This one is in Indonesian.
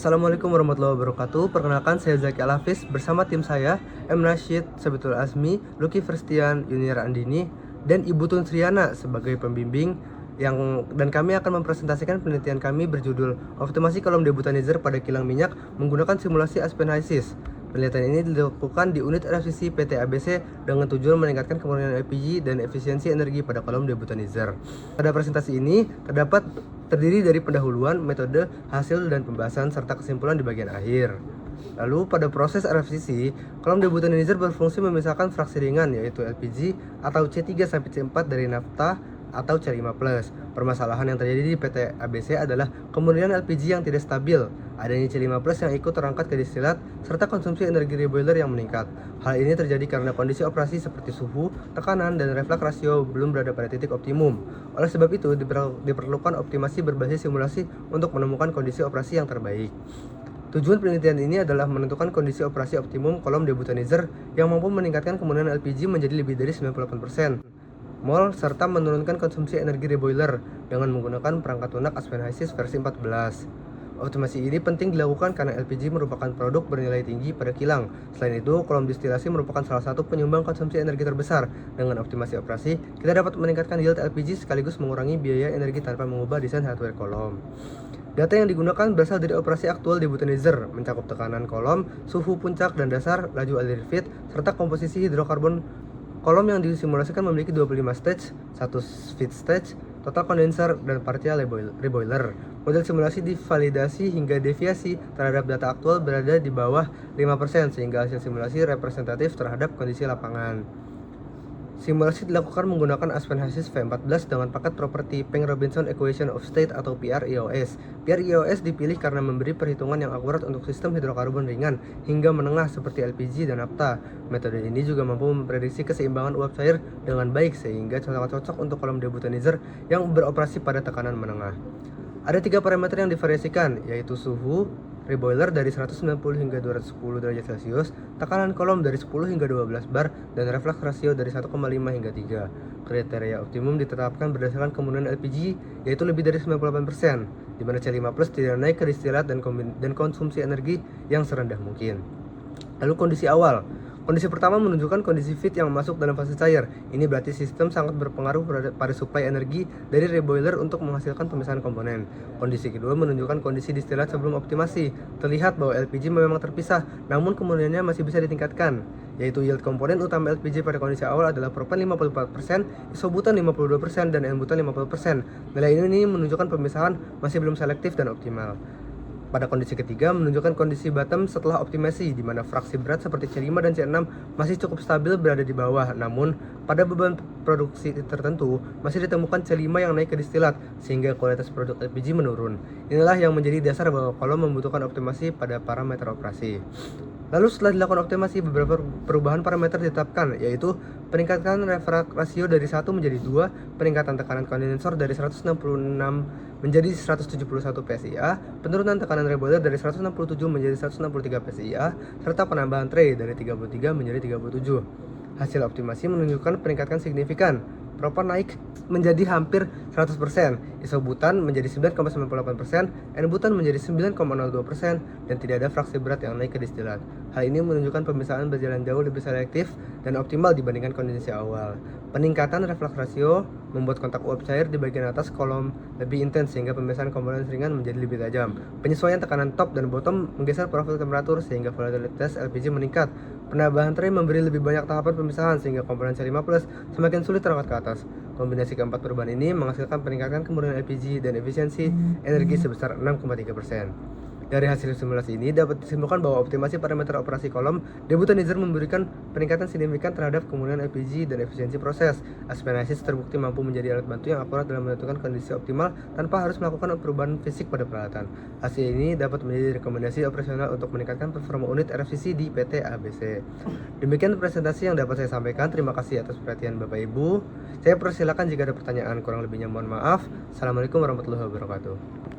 Assalamualaikum warahmatullahi wabarakatuh. Perkenalkan, saya Zaki Alhafiz bersama tim saya M. Rashid, Sabitul Azmi, Lucky Firstian, Yuniar Andini, dan Ibu Tun Sriana sebagai pembimbing dan kami akan mempresentasikan penelitian kami berjudul Optimasi Kolom Debutanizer pada Kilang Minyak menggunakan simulasi Aspen HYSYS. Penelitian ini dilakukan di unit RFCC PT ABC dengan tujuan meningkatkan kemurnian LPG dan efisiensi energi pada kolom debutanizer. Pada presentasi ini terdiri dari pendahuluan, metode, hasil, dan pembahasan serta kesimpulan di bagian akhir. Lalu pada proses RFCC, kolom debutanizer berfungsi memisahkan fraksi ringan yaitu LPG atau C3-C4 dari nafta atau C5+. Permasalahan yang terjadi di PT ABC adalah kemurnian LPG yang tidak stabil, adanya C5+ yang ikut terangkat ke distilat, serta konsumsi energi reboiler yang meningkat. Hal ini terjadi karena kondisi operasi seperti suhu, tekanan, dan reflux rasio belum berada pada titik optimum. Oleh sebab itu, diperlukan optimasi berbasis simulasi untuk menemukan kondisi operasi yang terbaik. Tujuan penelitian ini adalah menentukan kondisi operasi optimum kolom debutanizer yang mampu meningkatkan kemurnian LPG menjadi lebih dari 98% mol serta menurunkan konsumsi energi reboiler dengan menggunakan perangkat lunak Aspen HYSYS versi 14. Optimasi ini penting dilakukan karena LPG merupakan produk bernilai tinggi pada kilang. Selain itu, kolom distilasi merupakan salah satu penyumbang konsumsi energi terbesar. Dengan optimasi operasi, kita dapat meningkatkan yield LPG sekaligus mengurangi biaya energi tanpa mengubah desain hardware kolom. Data yang digunakan berasal dari operasi aktual debutanizer, mencakup tekanan kolom, suhu puncak dan dasar, laju alir feed, serta komposisi hidrokarbon. Kolom yang disimulasikan memiliki 25 stage, 1 feed stage, total kondenser, dan partial reboiler. Model simulasi divalidasi hingga deviasi terhadap data aktual berada di bawah 5% sehingga hasil simulasi representatif terhadap kondisi lapangan. Simulasi dilakukan menggunakan Aspen HYSYS V14 dengan paket properti Peng-Robinson Equation of State atau PREOS. PREOS dipilih karena memberi perhitungan yang akurat untuk sistem hidrokarbon ringan hingga menengah seperti LPG dan nafta. Metode ini juga mampu memprediksi keseimbangan uap cair dengan baik sehingga cocok untuk kolom debutanizer yang beroperasi pada tekanan menengah. Ada 3 parameter yang divariasikan, yaitu suhu reboiler dari 190 hingga 210 derajat Celcius, tekanan kolom dari 10 hingga 12 bar, dan reflux rasio dari 1,5 hingga 3. Kriteria optimum ditetapkan berdasarkan kemurnian LPG, yaitu lebih dari 98%, di mana C5+ tidak naik ke distilat dan konsumsi energi yang serendah mungkin. Lalu kondisi awal. Kondisi pertama menunjukkan kondisi feed yang masuk dalam fase cair. Ini berarti sistem sangat berpengaruh pada suplai energi dari reboiler untuk menghasilkan pemisahan komponen. Kondisi kedua menunjukkan kondisi distilat sebelum optimasi. Terlihat bahwa LPG memang terpisah, namun kemurniannya masih bisa ditingkatkan, yaitu yield komponen utama LPG pada kondisi awal adalah propan 54%, isobutan 52%, dan n-butan 50%. Nilai ini menunjukkan pemisahan masih belum selektif dan optimal. Pada kondisi ketiga menunjukkan kondisi bottom setelah optimasi, di mana fraksi berat seperti C5 dan C6 masih cukup stabil berada di bawah, namun pada beban produksi tertentu masih ditemukan C5 yang naik ke distilat, sehingga kualitas produk LPG menurun. Inilah yang menjadi dasar bahwa kolom membutuhkan optimasi pada parameter operasi. Lalu setelah dilakukan optimasi, beberapa perubahan parameter ditetapkan, yaitu peningkatan refraks rasio dari 1 menjadi 2, peningkatan tekanan kondensor dari 166 menjadi 171 PSIA, penurunan tekanan reboiler dari 167 menjadi 163 PSIA, serta penambahan tray dari 33 menjadi 37. Hasil optimasi menunjukkan peningkatan signifikan. Propan naik menjadi hampir 100%, isobutan menjadi 9,98%, n-butan menjadi 9,02%, dan tidak ada fraksi berat yang naik ke distilat. Hal ini menunjukkan pemisahan berjalan jauh lebih selektif dan optimal dibandingkan kondisi awal. Peningkatan reflux rasio membuat kontak uap cair di bagian atas kolom lebih intens sehingga pemisahan komponen ringan menjadi lebih tajam. Penyesuaian tekanan top dan bottom menggeser profil temperatur sehingga volatilitas LPG meningkat. Penambahan tray memberi lebih banyak tahapan pemisahan sehingga komponen C5+ semakin sulit terangkat ke atas. Kombinasi keempat perubahan ini menghasilkan peningkatan kemurnian LPG dan efisiensi energi sebesar 6,3%. Dari hasil simulasi ini dapat disimpulkan bahwa optimasi parameter operasi kolom debutanizer memberikan peningkatan signifikan terhadap kemurnian LPG dan efisiensi proses. Aspen HYSYS terbukti mampu menjadi alat bantu yang akurat dalam menentukan kondisi optimal tanpa harus melakukan perubahan fisik pada peralatan. Hasil ini dapat menjadi rekomendasi operasional untuk meningkatkan performa unit RFCC di PT ABC. Demikian presentasi yang dapat saya sampaikan. Terima kasih atas perhatian Bapak Ibu. Saya persilakan jika ada pertanyaan, kurang lebihnya mohon maaf. Assalamualaikum warahmatullahi wabarakatuh.